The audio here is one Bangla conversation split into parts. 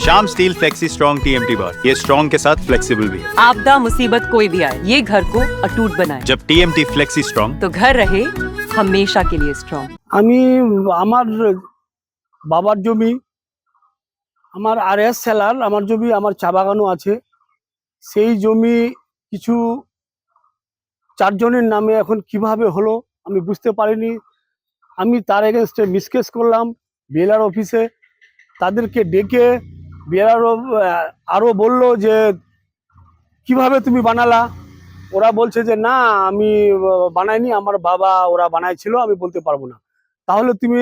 Shyam steel flexi strong TMT बार, ये स्ट्रॉन्ग के साथ फ्लेक्सिबल भी है। आपदा मुसीबत कोई भी आए, ये घर को अटूट बनाए। जब टीएमटी फ्लेक्सी स्ट्रॉन्ग, तो घर रहे हमेशा के लिए स्ट्रॉन्ग। আমি আমার বাবার জমি, আমার আরএস সেলার, আমার জমি, আমার চা বাগানও আছে। সেই জমি কিছু চারজনের নামে এখন কিভাবে হলো আমি বুঝতে পারিনি। আমি তার এগেনস্টে মিসকেস করলাম বিএলআর অফিসে। তাদেরকে ডেকে বিএলআর আরও বলল যে কিভাবে তুমি বানালা। ওরা বলছে যে না আমি বানাইনি, আমার বাবা ওরা বানাইছিল, আমি বলতে পারবো না। তাহলে তুমি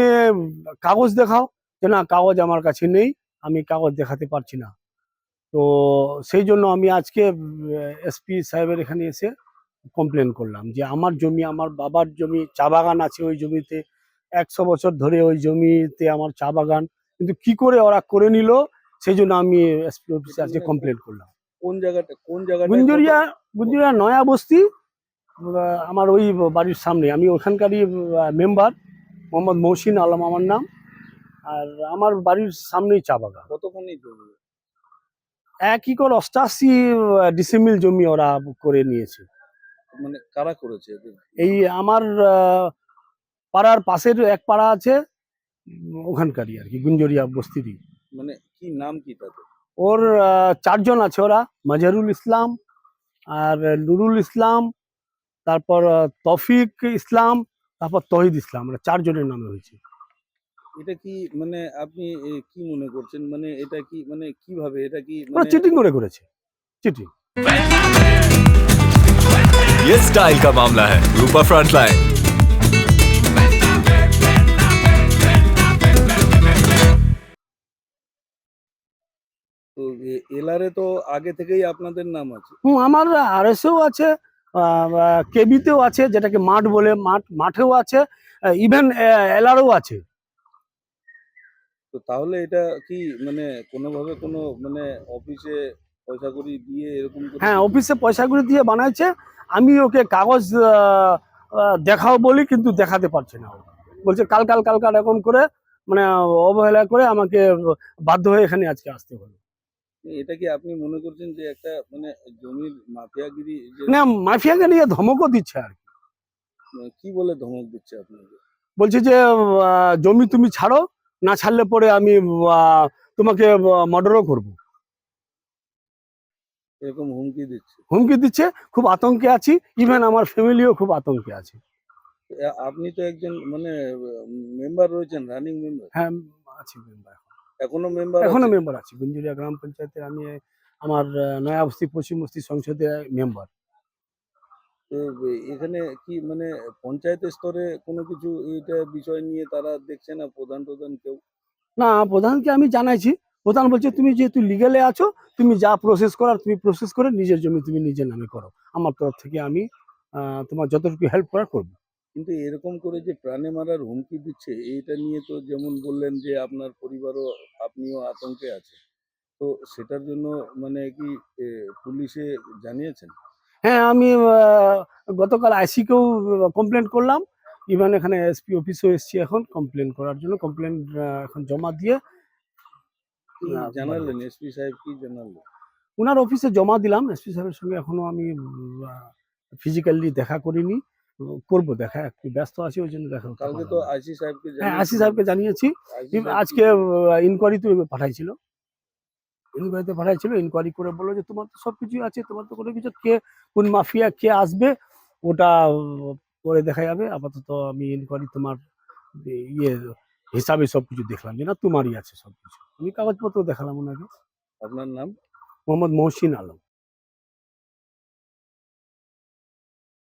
কাগজ দেখাও। যে না, কাগজ আমার কাছে নেই, আমি কাগজ দেখাতে পারছি না। তো সেই জন্য আমি আজকে এসপি সাহেবের এখানে এসে কমপ্লেন করলাম যে আমার জমি, আমার বাবার জমি, চা বাগান আছে ওই জমিতে, 100 বছর ধরে ওই জমিতে আমার চা বাগান, কিন্তু কি করে ওরা করে নিল, সেই জন্য আমি এসপি অফিসে আজকে কমপ্লেন করলাম। কোন জায়গাটা গুঞ্জুরিয়া নয়া বস্তি, আমার ওই বাড়ির সামনে। আমি ওখানকারই মেম্বার, মোহাম্মদ মহসিন আলম আমার নাম, আর আমার বাড়ির সামনেই চা বাগান। কতখানি জমি? 1 একর 88 ডিসিমিল জমি ওরা করে নিয়েছে। মানে কারা করেছে? এই আমার পাড়ার পাশের এক পাড়া আছে, ওখানকারই আর কি, গুঞ্জরিয়া বস্তিরই। মানে কি নাম কি তাদের? ওর 4 জন আছে ওরা, মাজহারুল ইসলাম, আর নুরুল ইসলাম, তারপর তৌফিক ইসলাম, তারপর তহিদ ইসলাম, মানে 4 জনের নামে হয়েছে। এটা কি মানে আপনি কি মনে করছেন, মানে এটা কি মানে কিভাবে এটা কি ওরা চিটিং করে করেছে, চিটিং। ये स्टाइल का मामला है। रूपा फ्रंटलाइन। তো এলআরে তো আগে থেকেই আপনাদের নাম আছে। আমার আরএসও আছে, কেবিতেও আছে, যেটাকে মাঠ বলে, মাঠেও আছে, ইভেন এলআরও আছে। তো তাহলে এটা কি মানে কোনোভাবে কোনো মানে অফিসে পয়সা করি দিয়ে এরকম করে? হ্যাঁ, অফিসে পয়সা করে দিয়ে বানাইছে। আমি ওকে কাগজ দেখাও বলি, কিন্তু দেখাতে পারছে না। বলছে কাল এরকম করে, মানে অবহেলা করে আমাকে বাধ্য হয়ে এখানে আজকে আসতে হলো। এটা কি আপনি মনে করছেন যে একটা মানে জমির মাফিয়াগিরি? না, মাফিয়াকে নিয়ে ধমকও দিচ্ছে আর কি। কি বলে ধমক দিচ্ছে আপনাকে? বলছে যে জমি তুমি ছাড়ো, না ছাড়লে পরে আমি তোমাকে মার্ডারও করবো, এরকম হুমকি দিচ্ছে? হুমকি দিচ্ছে। খুব আতঙ্কে আছি, ইভেন আমার ফ্যামিলিও খুব আতঙ্কে আছে। আপনি তো একজন মানে মেম্বার রয়েছেন, রানিং মেম্বার। হ্যাঁ, আছি মেম্বার, এখনো মেম্বার? এখনো মেম্বার আছি গুঞ্জুরিয়া গ্রাম পঞ্চায়েতের। আমি আমার নয়া বস্তি পশ্চিম বস্তি সংসদের মেম্বার। তো এখানে কি মানে পঞ্চায়েতের স্তরে কোনো কিছু এটা বিষয় নিয়ে তারা দেখছে না? প্রধান কেউ? না, প্রধানকে আমি জানাইছি। প্রধান বলছে তুমি যেহেতু লিগেলে আছো, তুমি যা প্রসেস করার তুমি প্রসেস করে নিজের জমি তুমি নিজের নামে করো, আমার তরফ থেকে আমি তোমার যতটুকু হেল্প করার করবো। কিন্তু এরকম করে যে প্রাণে মারার হুমকি দিচ্ছে, এইটা নিয়ে তো যেমন বললেন যে আপনার পরিবারও, আপনিও আতঙ্কে আছে, তো সেটার জন্য মানে কি পুলিশে জানিয়েছেন? হ্যাঁ, আমি গতকাল আইসিকেও কমপ্লেন করলাম, ইভেন এখানে এসপি অফিসেও এসেছি এখন কমপ্লেন করার জন্য। কমপ্লেন এখন জমা দিয়ে কি জানালেন? এসপি সাহেব কি জানালেন? ওনার অফিসে জমা দিলাম। এসপি সাহেবের সঙ্গে এখনো আমি ফিজিক্যালি দেখা করিনি, করবো দেখা, একটু ব্যস্ত আছি ওই জন্য দেখা। কালকে তো আইসি সাহেবকে হ্যাঁ, আইসি সাহেবকে জানিয়েছি। আজকে ইনকোয়ারিতে পাঠাইছিল, ইনকোয়ারি করে বললো যে তোমার তো সবকিছু আছে, তোমার তো কোনো কিছু, কে কোন মাফিয়া কে আসবে ওটা পরে দেখা যাবে। আপাতত আমি ইনকোয়ারি তোমার ইয়ে হিসাবে সবকিছু দেখলাম যে না তোমারই আছে সবকিছু। আমি কাগজপত্র দেখালাম ওনাকে। আপনার নাম? মোহাম্মদ মহসিন আলম।